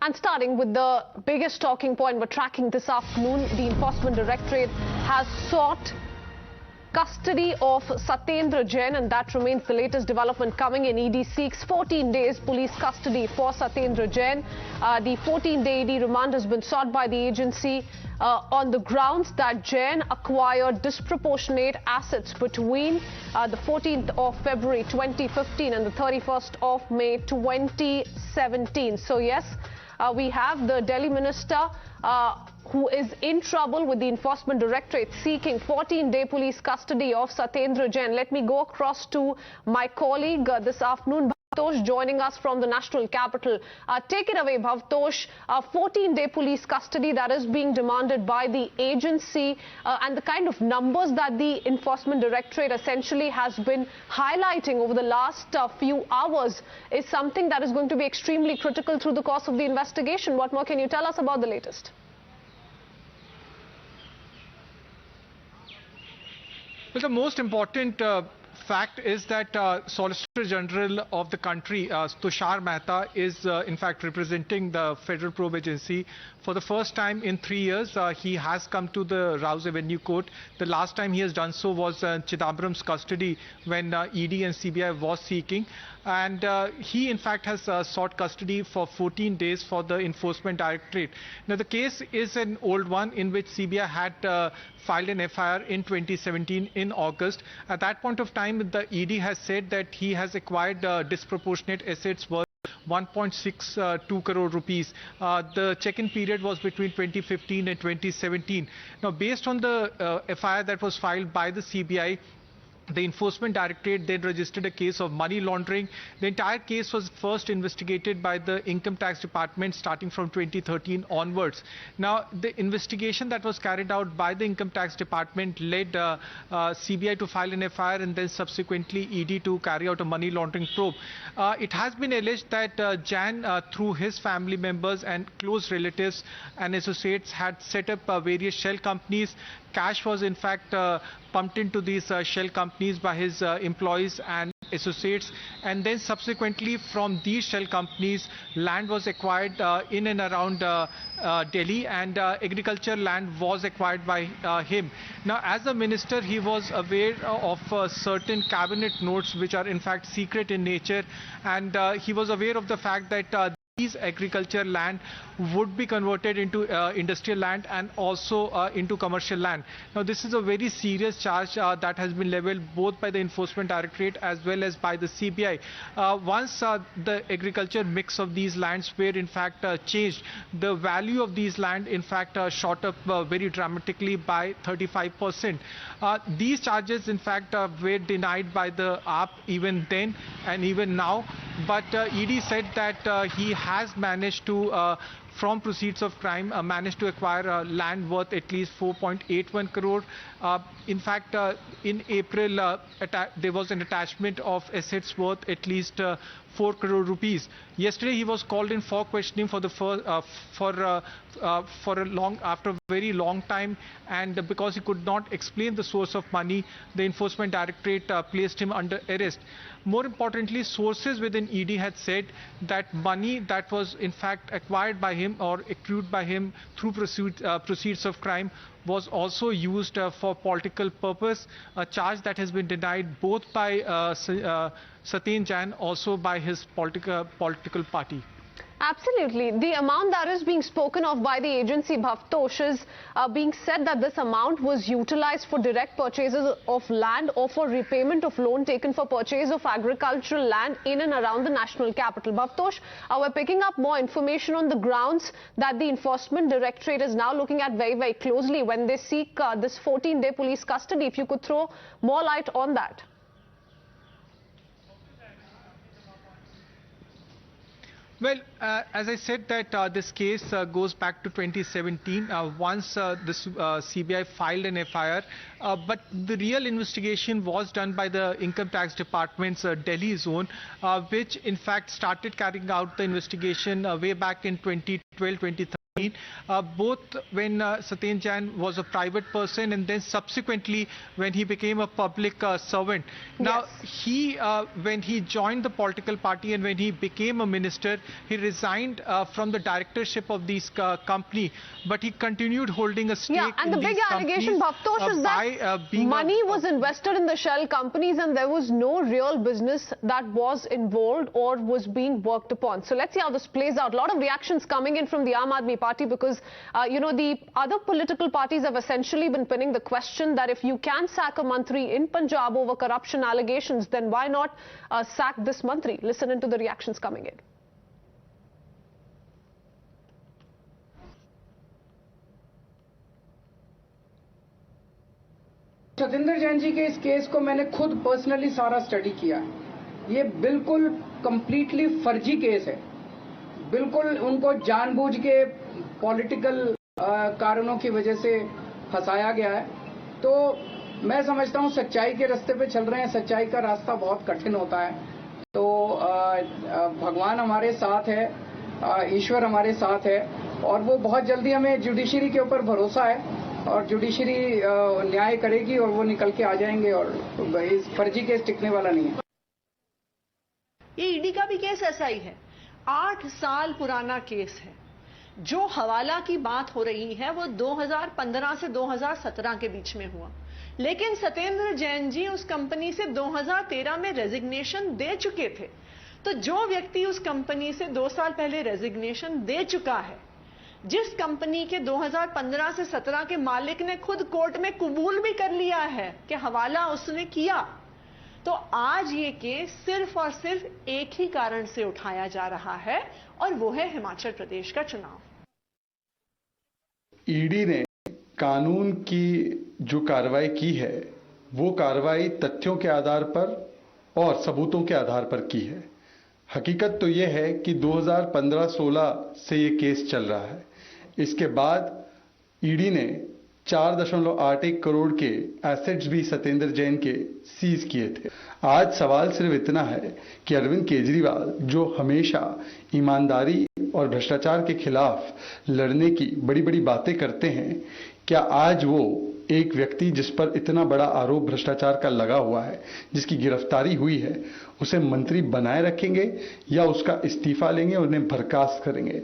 And starting with the biggest talking point we're tracking this afternoon, the Enforcement Directorate has sought custody of Satyendar Jain, and that remains the latest development coming in. ED seeks 14 days police custody for Satyendar Jain. The 14-day ED remand has been sought by the agency on the grounds that Jain acquired disproportionate assets between the 14th of February 2015 and the 31st of May 2017. So yes, we have the Delhi minister who is in trouble with the Enforcement Directorate seeking 14-day police custody of Satyendar Jain. Let me go across to my colleague this afternoon, Bhavtosh, joining us from the national capital. Take it away, Bhavtosh. 14-day police custody that is being demanded by the agency and the kind of numbers that the Enforcement Directorate essentially has been highlighting over the last few hours is something that is going to be extremely critical through the course of the investigation. What more can you tell us about the latest? Well, the most important fact is that Solicitor General of the country, Tushar Mehta, is in fact representing the Federal Probe Agency for the first time in 3 years. He has come to the Rouse Avenue Court. The last time he has done so was Chidambaram's custody when ED and CBI was seeking. And he, in fact, has sought custody for 14 days for the Enforcement Directorate. Now, the case is an old one in which CBI had filed an FIR in 2017 in August. At that point of time, the ED has said that he has acquired disproportionate assets worth 1.62 crore rupees. The check-in period was between 2015 and 2017. Now, based on the FIR that was filed by the CBI, the Enforcement Directorate then registered a case of money laundering. The entire case was first investigated by the Income Tax Department starting from 2013 onwards. Now, the investigation that was carried out by the Income Tax Department led CBI to file an FIR and then subsequently ED to carry out a money laundering probe. It has been alleged that Jain, through his family members and close relatives and associates, had set up various shell companies. Cash was in fact pumped into these shell companies by his employees and associates, and then subsequently from these shell companies land was acquired in and around Delhi, and agriculture land was acquired by him. Now, as a minister, he was aware of certain cabinet notes which are in fact secret in nature, and he was aware of the fact that these agriculture land would be converted into industrial land and also into commercial land. Now, this is a very serious charge that has been leveled both by the Enforcement Directorate as well as by the CBI. Once the agriculture mix of these lands were in fact changed, the value of these land in fact shot up very dramatically by 35%. These charges in fact were denied by the AAP even then and even now, but ED said that he has managed to from proceeds of crime, managed to acquire land worth at least 4.81 crore. In fact, in April, there was an attachment of assets worth at least 4 crore rupees. Yesterday, he was called in for questioning for the after a very long time, and because he could not explain the source of money, the Enforcement Directorate placed him under arrest. More importantly, sources within ED had said that money that was in fact acquired by him or accrued by him through proceeds of crime was also used for political purpose, a charge that has been denied both by Satyendar Jain, also by his political party. Absolutely. The amount that is being spoken of by the agency, Bhavtosh, is being said that this amount was utilized for direct purchases of land or for repayment of loan taken for purchase of agricultural land in and around the national capital. Bhavtosh, we're picking up more information on the grounds that the Enforcement Directorate is now looking at very, very closely when they seek this 14-day police custody. If you could throw more light on that. Well, as I said that this case goes back to 2017 once this CBI filed an FIR, but the real investigation was done by the Income Tax Department's Delhi zone, which in fact started carrying out the investigation way back in 2012-2013. 2013, both when Satyendar Jain was a private person and then subsequently when he became a public servant. Now, when he joined the political party and when he became a minister, he resigned from the directorship of these company, but he continued holding a stake and the big allegation, Bhavtosh, is that money was invested in the shell companies and there was no real business that was involved or was being worked upon. So let's see how this plays out. A lot of reactions coming in from the Aam Aadmi Party because, the other political parties have essentially been pinning the question that if you can sack a mantri in Punjab over corruption allegations, then why not sack this mantri? Listen into the reactions coming in. Satyendra Jain ji के इस case को मैंने खुद personally सारा study किया। ये बिल्कुल completely फर्जी केस है। बिल्कुल उनको जानबूझ के पॉलिटिकल कारणों की वजह से फंसाया गया है। तो मैं समझता हूँ सच्चाई के रास्ते पे चल रहे हैं। सच्चाई का रास्ता बहुत कठिन होता है। तो भगवान हमारे साथ है, ईश्वर हमारे साथ है और वो बहुत जल्दी हमें जुडिशरी के ऊपर भरोसा है और जुडिशरी न्याय करेगी और वो निकल के आ जाएंगे और इस फर्जी केस टिकने वाला नहीं है। ये ईडी का भी केस ऐसा ही है। 8 साल पुराना केस है। जो हवाला की बात हो रही है वो 2015 से 2017 के बीच में हुआ, लेकिन सत्येंद्र जैन जी उस कंपनी से 2013 में रेजिग्नेशन दे चुके थे। तो जो व्यक्ति उस कंपनी से 2 साल पहले रेजिग्नेशन दे चुका है, जिस कंपनी के 2015 से 17 के मालिक ने खुद कोर्ट में कबूल भी कर लिया है कि हवाला उसने किया, तो आज ये केस सिर्फ और सिर्फ एक ही कारण से उठाया जा रहा है और वो है हिमाचल प्रदेश का चुनाव। ईडी ने कानून की जो कार्रवाई की है वो कार्रवाई तथ्यों के आधार पर और सबूतों के आधार पर की है। हकीकत तो यह है कि 2015-16 से ये केस चल रहा है। इसके बाद ईडी ने 4.81 करोड़ के एसेट्स भी सत्येंद्र जैन के सीज किए थे। आज सवाल सिर्फ इतना है कि अरविंद केजरीवाल जो हमेशा ईमानदारी और भ्रष्टाचार के खिलाफ लड़ने की बड़ी बड़ी बातें करते हैं, क्या आज वो एक व्यक्ति जिस पर इतना बड़ा आरोप भ्रष्टाचार का लगा हुआ है, जिसकी गिरफ्तारी हुई है, उसे मंत्री बनाए रखेंगे या उसका इस्तीफा लेंगे और उन्हें बर्खास्त करेंगे?